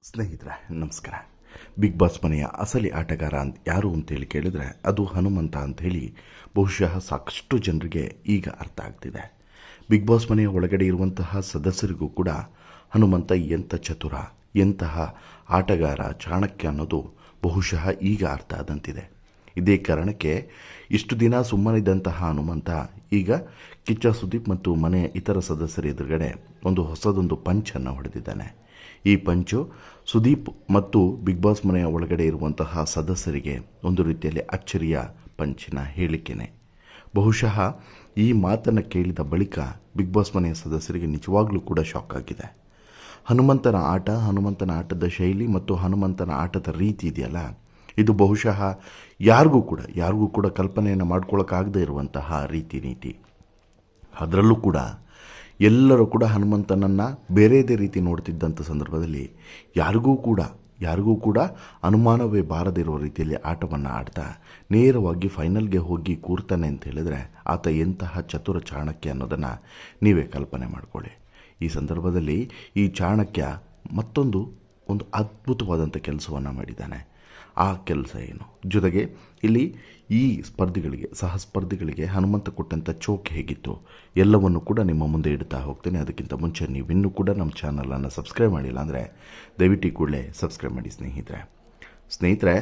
ಸ್ನೇಹಿತರೆ ನಮಸ್ಕಾರ. Big boss ಮನೆಯ ಅಸಲಿ ಆಟಗಾರ ಯಾರು ಅಂತೇಳಿ ಕೇಳಿದರೆ ಅದು ಹನುಮಂತ ಅಂಥೇಳಿ ಬಹುಶಃ ಸಾಕಷ್ಟು ಜನರಿಗೆ ಈಗ ಅರ್ಥ ಆಗ್ತಿದೆ. ಬಿಗ್ ಬಾಸ್ ಮನೆಯ ಒಳಗಡೆ ಇರುವಂತಹ ಸದಸ್ಯರಿಗೂ ಕೂಡ ಹನುಮಂತ ಎಂಥ ಚತುರ, ಎಂತಹ ಆಟಗಾರ, ಚಾಣಕ್ಯ ಅನ್ನೋದು ಬಹುಶಃ ಈಗ ಅರ್ಥ ಆದಂತಿದೆ. ಇದೇ ಕಾರಣಕ್ಕೆ ಇಷ್ಟು ದಿನ ಸುಮ್ಮನಿದ್ದಂತಹ ಹನುಮಂತ ಈಗ ಕಿಚ್ಚ ಸುದೀಪ್ ಮತ್ತು ಮನೆಯ ಇತರ ಸದಸ್ಯರ ಎದುರುಗಡೆ ಹೊಸದೊಂದು ಪಂಚನ್ನು ಹೊಡೆದಿದ್ದಾನೆ. ಈ ಪಂಚು ಸುದೀಪ್ ಮತ್ತು ಬಿಗ್ ಬಾಸ್ ಮನೆಯ ಒಳಗಡೆ ಇರುವಂತಹ ಸದಸ್ಯರಿಗೆ ಒಂದು ರೀತಿಯಲ್ಲಿ ಅಚ್ಚರಿಯ ಪಂಚಿನ ಹೇಳಿಕೆನೆ. ಬಹುಶಃ ಈ ಮಾತನ್ನು ಕೇಳಿದ ಬಳಿಕ ಬಿಗ್ ಬಾಸ್ ಮನೆಯ ಸದಸ್ಯರಿಗೆ ನಿಜವಾಗ್ಲೂ ಕೂಡ ಶಾಕ್ ಆಗಿದೆ. ಹನುಮಂತನ ಆಟ, ಹನುಮಂತನ ಆಟದ ಶೈಲಿ ಮತ್ತು ಹನುಮಂತನ ಆಟದ ರೀತಿ ಇದೆಯಲ್ಲ, ಇದು ಬಹುಶಃ ಯಾರಿಗೂ ಕೂಡ ಕಲ್ಪನೆಯನ್ನು ಮಾಡ್ಕೊಳ್ಳೋಕ್ಕಾಗದೇ ಇರುವಂತಹ ರೀತಿ ನೀತಿ. ಅದರಲ್ಲೂ ಕೂಡ ಎಲ್ಲರೂ ಕೂಡ ಹನುಮಂತನನ್ನು ಬೇರೆದೇ ರೀತಿ ನೋಡ್ತಿದ್ದಂಥ ಸಂದರ್ಭದಲ್ಲಿ ಯಾರಿಗೂ ಕೂಡ ಅನುಮಾನವೇ ಬಾರದಿರುವ ರೀತಿಯಲ್ಲಿ ಆಟವನ್ನು ಆಡ್ತಾ ನೇರವಾಗಿ ಫೈನಲ್ಗೆ ಹೋಗಿ ಕೂರ್ತಾನೆ ಅಂತ ಹೇಳಿದರೆ ಆತ ಎಂತಹ ಚತುರ ಚಾಣಕ್ಯ ಅನ್ನೋದನ್ನು ನೀವೇ ಕಲ್ಪನೆ ಮಾಡಿಕೊಳ್ಳಿ. ಈ ಸಂದರ್ಭದಲ್ಲಿ ಈ ಚಾಣಕ್ಯ ಒಂದು ಅದ್ಭುತವಾದಂಥ ಕೆಲಸವನ್ನು ಮಾಡಿದ್ದಾನೆ. ಆ ಕೆಲಸ ಏನು, ಜೊತೆಗೆ ಇಲ್ಲಿ ಈ ಸಹಸ್ಪರ್ಧಿಗಳಿಗೆ ಹನುಮಂತ ಕೊಟ್ಟಂಥ ಚೋಕ್ ಹೇಗಿತ್ತು ಎಲ್ಲವನ್ನು ಕೂಡ ನಿಮ್ಮ ಮುಂದೆ ಇಡ್ತಾ ಹೋಗ್ತೇನೆ. ಅದಕ್ಕಿಂತ ಮುಂಚೆ ನೀವಿನ್ನೂ ಕೂಡ ನಮ್ಮ ಚಾನಲನ್ನು ಸಬ್ಸ್ಕ್ರೈಬ್ ಮಾಡಿಲ್ಲ ಅಂದರೆ ದಯವಿಟ್ಟು ಕೂಡಲೇ ಸಬ್ಸ್ಕ್ರೈಬ್ ಮಾಡಿ ಸ್ನೇಹಿತರೆ.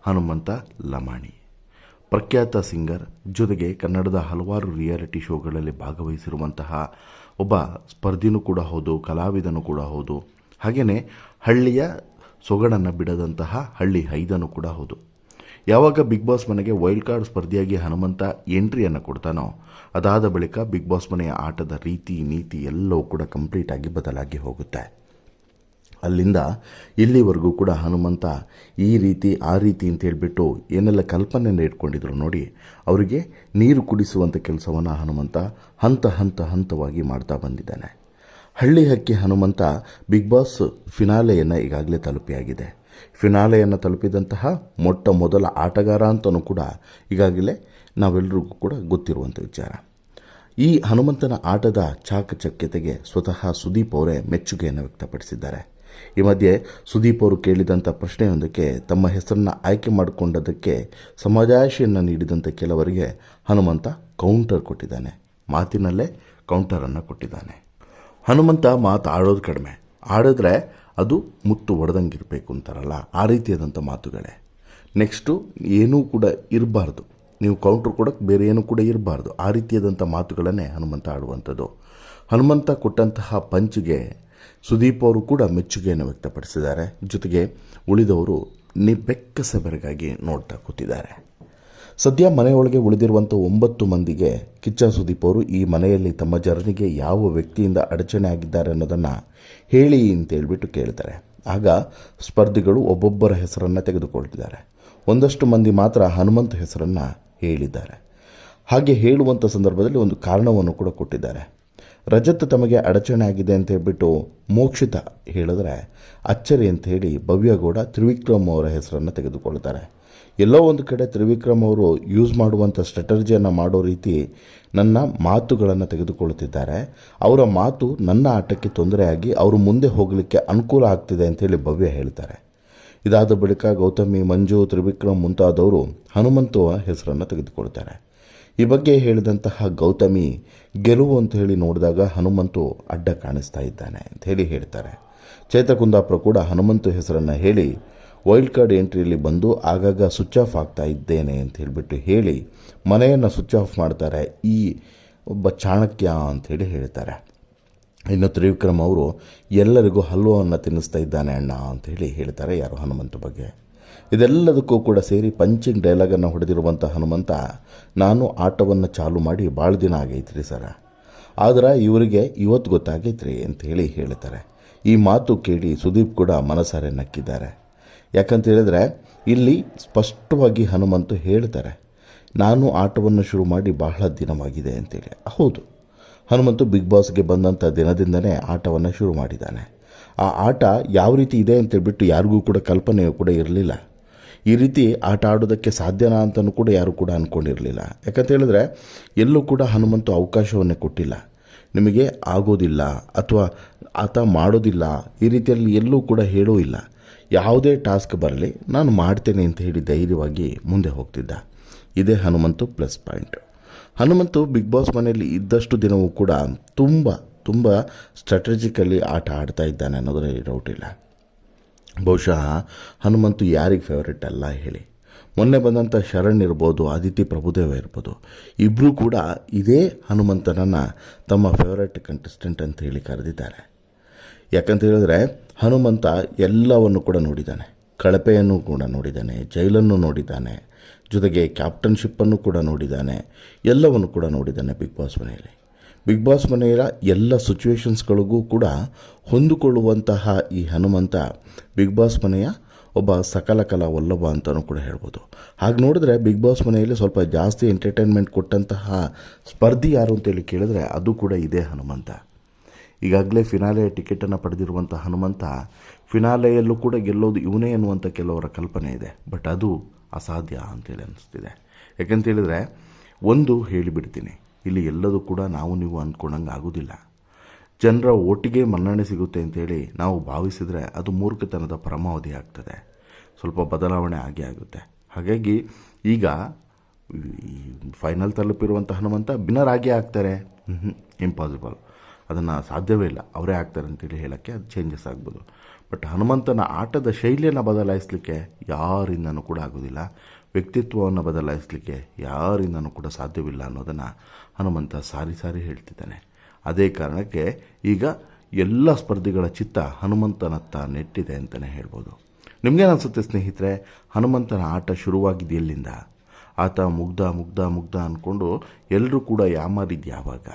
ಹನುಮಂತ ಲಮಾಣಿ ಪ್ರಖ್ಯಾತ ಸಿಂಗರ್, ಜೊತೆಗೆ ಕನ್ನಡದ ಹಲವಾರು ರಿಯಾಲಿಟಿ ಶೋಗಳಲ್ಲಿ ಭಾಗವಹಿಸಿರುವಂತಹ ಒಬ್ಬ ಸ್ಪರ್ಧಿನೂ ಕೂಡ ಹೌದು, ಕಲಾವಿದನೂ ಕೂಡ ಹೌದು. ಹಾಗೆಯೇ ಹಳ್ಳಿಯ ಸೊಗಡನ್ನು ಬಿಡದಂತಹ ಹಳ್ಳಿ ಹೈದನೂ ಕೂಡ ಹೌದು. ಯಾವಾಗ ಬಿಗ್ ಬಾಸ್ ಮನೆಗೆ ವೈಲ್ಡ್ ಕಾರ್ಡ್ ಸ್ಪರ್ಧಿಯಾಗಿ ಹನುಮಂತ ಎಂಟ್ರಿಯನ್ನು ಕೊಡ್ತಾನೋ ಅದಾದ ಬಳಿಕ ಬಿಗ್ ಬಾಸ್ ಮನೆಯ ಆಟದ ರೀತಿ ನೀತಿ ಎಲ್ಲವೂ ಕೂಡ ಕಂಪ್ಲೀಟಾಗಿ ಬದಲಾಗಿ ಹೋಗುತ್ತೆ. ಅಲ್ಲಿಂದ ಇಲ್ಲಿವರೆಗೂ ಕೂಡ ಹನುಮಂತ ಈ ರೀತಿ ಆ ರೀತಿ ಅಂತ ಹೇಳಿಬಿಟ್ಟು ಏನೆಲ್ಲ ಕಲ್ಪನೆಯನ್ನು ಇಟ್ಕೊಂಡಿದ್ರು ನೋಡಿ, ಅವರಿಗೆ ನೀರು ಕುಡಿಸುವಂಥ ಕೆಲಸವನ್ನು ಹನುಮಂತ ಹಂತವಾಗಿ ಮಾಡ್ತಾ ಬಂದಿದ್ದಾನೆ. ಹಳ್ಳಿ ಹಕ್ಕಿ ಹನುಮಂತ ಬಿಗ್ ಬಾಸ್ ಫಿನಾಲೆಯನ್ನು ಈಗಾಗಲೇ ತಲುಪಿಯಾಗಿದೆ. ಫಿನಾಲೆಯನ್ನು ತಲುಪಿದಂತಹ ಮೊದಲ ಆಟಗಾರ ಅಂತಲೂ ಕೂಡ ಈಗಾಗಲೇ ನಾವೆಲ್ಲರಿಗೂ ಕೂಡ ಗೊತ್ತಿರುವಂಥ ವಿಚಾರ. ಈ ಹನುಮಂತನ ಆಟದ ಚಾಕಚಕ್ಯತೆಗೆ ಸ್ವತಃ ಸುದೀಪ್ ಅವರೇ ಮೆಚ್ಚುಗೆಯನ್ನು ವ್ಯಕ್ತಪಡಿಸಿದ್ದಾರೆ. ಈ ಮಧ್ಯೆ ಸುದೀಪ್ ಅವರು ಕೇಳಿದಂಥ ಪ್ರಶ್ನೆಯೊಂದಕ್ಕೆ ತಮ್ಮ ಹೆಸರನ್ನು ಆಯ್ಕೆ ಮಾಡಿಕೊಂಡದಕ್ಕೆ ಸಮಜಾಯಿಷಿಯನ್ನು ನೀಡಿದಂಥ ಕೆಲವರಿಗೆ ಹನುಮಂತ ಕೌಂಟರ್ ಕೊಟ್ಟಿದ್ದಾನೆ. ಮಾತಿನಲ್ಲೇ ಕೌಂಟರನ್ನು ಕೊಟ್ಟಿದ್ದಾನೆ. ಹನುಮಂತ ಮಾತು ಆಡೋದು ಕಡಿಮೆ, ಆಡಿದ್ರೆ ಅದು ಮುತ್ತು ಹೊಡೆದಂಗಿರಬೇಕು ಅಂತಾರಲ್ಲ, ಆ ರೀತಿಯಾದಂಥ ಮಾತುಗಳೇ. ನೆಕ್ಸ್ಟು ಏನೂ ಕೂಡ ಇರಬಾರ್ದು, ನೀವು ಕೌಂಟ್ರ್ ಕೊಡೋಕ್ಕೆ ಬೇರೆ ಏನೂ ಕೂಡ ಇರಬಾರ್ದು, ಆ ರೀತಿಯಾದಂಥ ಮಾತುಗಳನ್ನೇ ಹನುಮಂತ ಆಡುವಂಥದ್ದು. ಹನುಮಂತ ಕೊಟ್ಟಂತಹ ಪಂಚಿಗೆ ಸುದೀಪ್ ಅವರು ಕೂಡ ಮೆಚ್ಚುಗೆಯನ್ನು ವ್ಯಕ್ತಪಡಿಸಿದ್ದಾರೆ. ಜೊತೆಗೆ ಉಳಿದವರು ಬೆಕ್ಕಸ ಬೆರಗಾಗಿ ನೋಡ್ತಾ ಕೂತಿದ್ದಾರೆ. ಸದ್ಯ ಮನೆಯೊಳಗೆ ಉಳಿದಿರುವಂಥ 9 ಮಂದಿಗೆ ಕಿಚ್ಚ ಸುದೀಪ್ ಅವರು ಈ ಮನೆಯಲ್ಲಿ ತಮ್ಮ ಜರ್ನಿಗೆ ಯಾವ ವ್ಯಕ್ತಿಯಿಂದ ಅಡಚಣೆ ಆಗಿದ್ದಾರೆ ಅನ್ನೋದನ್ನು ಹೇಳಿ ಅಂತೇಳ್ಬಿಟ್ಟು ಕೇಳ್ತಾರೆ. ಆಗ ಸ್ಪರ್ಧಿಗಳು ಒಬ್ಬೊಬ್ಬರ ಹೆಸರನ್ನು ತೆಗೆದುಕೊಳ್ತಿದ್ದಾರೆ. ಒಂದಷ್ಟು ಮಂದಿ ಮಾತ್ರ ಹನುಮಂತ ಹೆಸರನ್ನು ಹೇಳಿದ್ದಾರೆ. ಹಾಗೆ ಹೇಳುವಂಥ ಸಂದರ್ಭದಲ್ಲಿ ಒಂದು ಕಾರಣವನ್ನು ಕೂಡ ಕೊಟ್ಟಿದ್ದಾರೆ. ರಜತ್ ತಮಗೆ ಅಡಚಣೆ ಆಗಿದೆ ಅಂತ ಹೇಳ್ಬಿಟ್ಟು ಮೋಕ್ಷಿತ ಹೇಳಿದ್ರೆ ಅಚ್ಚರಿ ಅಂತ ಹೇಳಿ ಭವ್ಯಗೌಡ ತ್ರಿವಿಕ್ರಮ್ ಅವರ ಹೆಸರನ್ನು ತೆಗೆದುಕೊಳ್ತಾರೆ. ಎಲ್ಲೋ ಒಂದು ಕಡೆ ತ್ರಿವಿಕ್ರಮ್ ಅವರು ಯೂಸ್ ಮಾಡುವಂಥ ಸ್ಟ್ರಾಟಜಿಯನ್ನು ಮಾಡೋ ರೀತಿ ನನ್ನ ಮಾತುಗಳನ್ನು ತೆಗೆದುಕೊಳ್ಳುತ್ತಿದ್ದಾರೆ. ಅವರ ಮಾತು ನನ್ನ ಆಟಕ್ಕೆ ತೊಂದರೆಯಾಗಿ ಅವರು ಮುಂದೆ ಹೋಗಲಿಕ್ಕೆ ಅನುಕೂಲ ಆಗ್ತಿದೆ ಅಂತೇಳಿ ಭವ್ಯ ಹೇಳ್ತಾರೆ. ಇದಾದ ಬಳಿಕ ಗೌತಮಿ, ಮಂಜು, ತ್ರಿವಿಕ್ರಮ್ ಮುಂತಾದವರು ಹನುಮಂತವ ಹೆಸರನ್ನು ತೆಗೆದುಕೊಳ್ತಾರೆ. ಈ ಬಗ್ಗೆ ಹೇಳಿದಂತಹ ಗೌತಮಿ ಗೆಲುವು ಅಂತ ಹೇಳಿ ನೋಡಿದಾಗ ಹನುಮಂತು ಅಡ್ಡ ಕಾಣಿಸ್ತಾ ಇದ್ದಾನೆ ಅಂತ ಹೇಳಿ ಹೇಳ್ತಾರೆ. ಚೈತ್ರ ಕುಂದಾಪುರ ಕೂಡ ಹನುಮಂತು ಹೆಸರನ್ನು ಹೇಳಿ ವೈಲ್ಡ್ ಕಾರ್ಡ್ ಎಂಟ್ರಿಯಲ್ಲಿ ಬಂದು ಆಗಾಗ ಸ್ವಿಚ್ ಆಫ್ ಆಗ್ತಾ ಇದ್ದೇನೆ ಅಂತ ಹೇಳಿಬಿಟ್ಟು ಹೇಳಿ ಮನೆಯನ್ನು ಸ್ವಿಚ್ ಆಫ್ ಮಾಡ್ತಾರೆ. ಈ ಒಬ್ಬ ಚಾಣಕ್ಯ ಅಂಥೇಳಿ ಹೇಳ್ತಾರೆ. ಇನ್ನು ತ್ರಿವಿಕ್ರಮ್ ಅವರು ಎಲ್ಲರಿಗೂ ಹಲ್ವವನ್ನು ತಿನ್ನಿಸ್ತಾ ಇದ್ದಾನೆ ಅಣ್ಣ ಅಂಥೇಳಿ ಹೇಳ್ತಾರೆ ಯಾರು ಹನುಮಂತ ಬಗ್ಗೆ. ಇದೆಲ್ಲದಕ್ಕೂ ಕೂಡ ಸೇರಿ ಪಂಚಿಂಗ್ ಡೈಲಾಗನ್ನು ಹೊಡೆದಿರುವಂಥ ಹನುಮಂತ, ನಾನು ಆಟವನ್ನು ಚಾಲು ಮಾಡಿ ಭಾಳ ದಿನ ಆಗೈತ್ರಿ ಸರ, ಆದ್ರೆ ಇವರಿಗೆ ಇವತ್ತು ಗೊತ್ತಾಗೈತ್ರಿ ಅಂಥೇಳಿ ಹೇಳ್ತಾರೆ. ಈ ಮಾತು ಕೇಳಿ ಸುದೀಪ್ ಕೂಡ ಮನಸಾರೆ ನಕ್ಕಿದ್ದಾರೆ. ಯಾಕಂತ ಹೇಳಿದ್ರೆ ಇಲ್ಲಿ ಸ್ಪಷ್ಟವಾಗಿ ಹನುಮಂತು ಹೇಳ್ತಾರೆ, ನಾನು ಆಟವನ್ನು ಶುರು ಮಾಡಿ ಬಹಳ ದಿನವಾಗಿದೆ ಅಂತೇಳಿ. ಹೌದು, ಹನುಮಂತು ಬಿಗ್ ಬಾಸ್ಗೆ ಬಂದಂಥ ದಿನದಿಂದನೇ ಆಟವನ್ನು ಶುರು ಮಾಡಿದ್ದಾನೆ. ಆ ಆಟ ಯಾವ ರೀತಿ ಇದೆ ಅಂತೇಳ್ಬಿಟ್ಟು ಯಾರಿಗೂ ಕೂಡ ಕಲ್ಪನೆಯೂ ಕೂಡ ಇರಲಿಲ್ಲ. ಈ ರೀತಿ ಆಟ ಆಡೋದಕ್ಕೆ ಸಾಧ್ಯನಾ ಅಂತಲೂ ಕೂಡ ಯಾರೂ ಕೂಡ ಅಂದ್ಕೊಂಡಿರಲಿಲ್ಲ. ಯಾಕಂತ ಹೇಳಿದ್ರೆ ಎಲ್ಲೂ ಕೂಡ ಹನುಮಂತು ಅವಕಾಶವನ್ನೇ ಕೊಟ್ಟಿಲ್ಲ. ನಿಮಗೆ ಆಗೋದಿಲ್ಲ ಅಥವಾ ಆತ ಮಾಡೋದಿಲ್ಲ, ಈ ರೀತಿಯಲ್ಲಿ ಎಲ್ಲೂ ಕೂಡ ಹೇಳೂ ಇಲ್ಲ. ಯಾವುದೇ ಟಾಸ್ಕ್ ಬರಲಿ ನಾನು ಮಾಡ್ತೇನೆ ಅಂತ ಹೇಳಿ ಧೈರ್ಯವಾಗಿ ಮುಂದೆ ಹೋಗ್ತಿದ್ದ. ಇದೇ Hanumanthu plus point. Hanumanthu Bigg Boss ಮನೆಯಲ್ಲಿ ಇದ್ದಷ್ಟು ದಿನವೂ ಕೂಡ ತುಂಬ ಸ್ಟ್ರಾಟಜಿಕಲಿ ಆಟ ಆಡ್ತಾ ಇದ್ದಾನೆ ಅನ್ನೋದರಲ್ಲಿ ಡೌಟ್ ಇಲ್ಲ. ಬಹುಶಃ ಹನುಮಂತು ಯಾರಿಗೆ ಫೇವರೆಟ್ ಅಲ್ಲ ಹೇಳಿ. ಮೊನ್ನೆ ಬಂದಂಥ ಶರಣ್ ಇರ್ಬೋದು, ಅದಿತಿ ಪ್ರಭುದೇವ ಇರ್ಬೋದು, ಇಬ್ಬರೂ ಕೂಡ ಇದೇ ಹನುಮಂತನನ್ನು ತಮ್ಮ ಫೇವರೆಟ್ ಕಂಟೆಸ್ಟೆಂಟ್ ಅಂತ ಹೇಳಿ ಕರೆದಿದ್ದಾರೆ. ಯಾಕಂತ ಹೇಳಿದ್ರೆ ಹನುಮಂತ ಎಲ್ಲವನ್ನು ಕೂಡ ನೋಡಿದ್ದಾನೆ. ಕಳಪೆಯನ್ನು ಕೂಡ ನೋಡಿದ್ದಾನೆ, ಜೈಲನ್ನು ನೋಡಿದ್ದಾನೆ, ಜೊತೆಗೆ ಕ್ಯಾಪ್ಟನ್ಶಿಪ್ಪನ್ನು ಕೂಡ ನೋಡಿದ್ದಾನೆ, ಎಲ್ಲವನ್ನು ಕೂಡ ನೋಡಿದ್ದಾನೆ. ಬಿಗ್ ಬಾಸ್ ಮನೆಯ ಎಲ್ಲ ಸಿಚುವೇಶನ್ಸ್ಗಳಿಗೂ ಕೂಡ ಹೊಂದಿಕೊಳ್ಳುವಂತಹ ಈ ಹನುಮಂತ ಬಿಗ್ ಬಾಸ್ ಮನೆಯ ಒಬ್ಬ ಸಕಲ ಕಲಾ ವಲ್ಲಭ ಅಂತಲೂ ಕೂಡ ಹೇಳ್ಬೋದು. ಹಾಗೆ ನೋಡಿದ್ರೆ ಬಿಗ್ ಬಾಸ್ ಮನೆಯಲ್ಲಿ ಸ್ವಲ್ಪ ಜಾಸ್ತಿ ಎಂಟರ್ಟೈನ್ಮೆಂಟ್ ಕೊಟ್ಟಂತಹ ಸ್ಪರ್ಧಿ ಯಾರು ಅಂತೇಳಿ ಕೇಳಿದ್ರೆ ಅದು ಕೂಡ ಇದೇ ಹನುಮಂತ. ಈಗಾಗಲೇ ಫಿನಾಲೆ ಟಿಕೆಟನ್ನು ಪಡೆದಿರುವಂಥ ಹನುಮಂತ ಫಿನಾಲೆಯಲ್ಲೂ ಕೂಡ ಗೆಲ್ಲೋದು ಇವನೇ ಅನ್ನುವಂಥ ಕೆಲವರ ಕಲ್ಪನೆ ಇದೆ. ಬಟ್ ಅದು ಅಸಾಧ್ಯ ಅಂತೇಳಿ ಅನಿಸ್ತಿದೆ. ಯಾಕಂತೇಳಿದರೆ ಒಂದು ಹೇಳಿಬಿಡ್ತೀನಿ, ಇಲ್ಲಿ ಎಲ್ಲದೂ ಕೂಡ ನಾವು ನೀವು ಅಂದ್ಕೊಂಡಂಗೆ ಆಗೋದಿಲ್ಲ. ಜನರ ಒಟ್ಟಿಗೆ ಮನ್ನಣೆ ಸಿಗುತ್ತೆ ಅಂತೇಳಿ ನಾವು ಭಾವಿಸಿದರೆ ಅದು ಮೂರ್ಖತನದ ಪರಮಾವಧಿ ಆಗ್ತದೆ. ಸ್ವಲ್ಪ ಬದಲಾವಣೆ ಆಗೇ ಆಗುತ್ತೆ. ಹಾಗಾಗಿ ಈಗ ಫೈನಲ್ ತಲುಪಿರುವಂಥ ಹನುಮಂತ ವಿನ್ನರ್ ಆಗೇ ಆಗ್ತಾರೆ. ಇಂಪಾಸಿಬಲ್, ಅದನ್ನು ಸಾಧ್ಯವೇ ಇಲ್ಲ. ಅವರೇ ಆಗ್ತಾರೆ ಅಂತೇಳಿ ಹೇಳೋಕ್ಕೆ ಅದು ಚೇಂಜಸ್ ಆಗ್ಬೋದು. ಬಟ್ ಹನುಮಂತನ ಆಟದ ಶೈಲಿಯನ್ನು ಬದಲಾಯಿಸಲಿಕ್ಕೆ ಯಾರಿಂದನೂ ಕೂಡ ಆಗೋದಿಲ್ಲ. ವ್ಯಕ್ತಿತ್ವವನ್ನು ಬದಲಾಯಿಸಲಿಕ್ಕೆ ಯಾರಿಂದನೂ ಕೂಡ ಸಾಧ್ಯವಿಲ್ಲ ಅನ್ನೋದನ್ನು ಹನುಮಂತ ಸಾರಿ ಹೇಳ್ತಿದ್ದಾನೆ. ಅದೇ ಕಾರಣಕ್ಕೆ ಈಗ ಎಲ್ಲ ಸ್ಪರ್ಧಿಗಳ ಚಿತ್ತ ಹನುಮಂತನತ್ತ ನೆಟ್ಟಿದೆ ಅಂತಲೇ ಹೇಳ್ಬೋದು. ನಿಮಗೇನಿಸುತ್ತೆ ಸ್ನೇಹಿತರೆ, ಹನುಮಂತನ ಆಟ ಶುರುವಾಗಿದ್ದು ಎಲ್ಲಿಂದ? ಆತ ಮುಗ್ಧ ಅಂದ್ಕೊಂಡು ಎಲ್ಲರೂ ಕೂಡ ಯಾಮಾರಿದ್ದು ಯಾವಾಗ?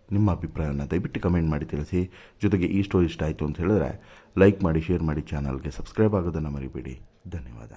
ನಿಮ್ಮ ಅಭಿಪ್ರಾಯವನ್ನು ದಯವಿಟ್ಟು ಕಮೆಂಟ್ ಮಾಡಿ ತಿಳಿಸಿ. ಜೊತೆಗೆ ಈ ಸ್ಟೋರಿ ಇಷ್ಟ ಆಯಿತು ಅಂತ ಹೇಳಿದ್ರೆ ಲೈಕ್ ಮಾಡಿ, ಶೇರ್ ಮಾಡಿ, ಚಾನಲ್ಗೆ ಸಬ್ಸ್ಕ್ರೈಬ್ ಆಗೋದನ್ನು ಮರಿಬೇಡಿ. ಧನ್ಯವಾದ.